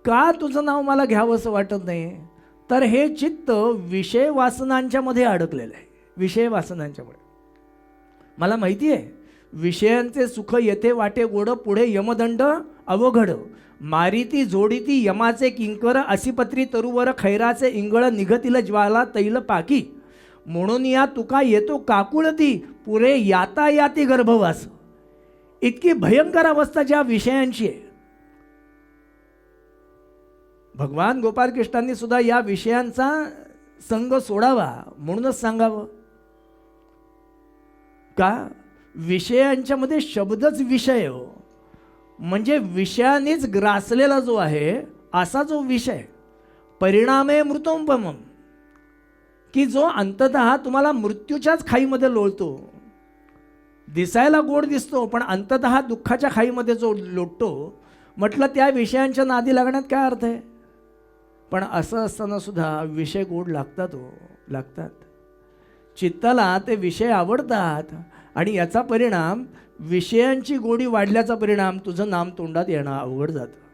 का तुझं नाव मला घ्यावंसं वाटत नाही? तर हे चित्त विषय वासनांच्या मध्ये अडकलेलं आहे. विषय वासनांच्यामुळे मला माहिती आहे विषयांचे सुख येथे वाटे गोड, पुढे यमदंड अवघड. मारिती जोडीती यमाचे किंकर, असिपत्री तरुवर खैराचे इंगळ, निघतील ज्वाला तैल पाकी. म्हणून या तुका येतो काकुळती, पुरे यातायाती गर्भवास. इतकी भयंकर अवस्था ज्या विषयांची आहे. भगवान गोपाळकृष्णांनी सुद्धा या विषयांचा संग सोडावा म्हणूनच सांगावं. का? विषयांच्या मध्ये शब्दच विषय हो, म्हणजे विषयानेच ग्रासलेला जो आहे असा जो विषय. परिणामे मृतोपमम, की जो अंततः तुम्हाला मृत्यूच्याच खाईमध्ये लोळतो. दिसायला गोड दिसतो पण अंततः दुःखाच्या खाईमध्ये जो लोटतो. म्हटलं त्या विषयांच्या नादी लागण्यात काय अर्थ आहे? पण असं असताना सुद्धा विषय गोड लागतात हो, लागतात. चित्ताला ते विषय आवडतात आणि याचा परिणाम विषयांची गोडी वाढल्याचा परिणाम तुझं नाम तोंडात येणं अवघड जातं.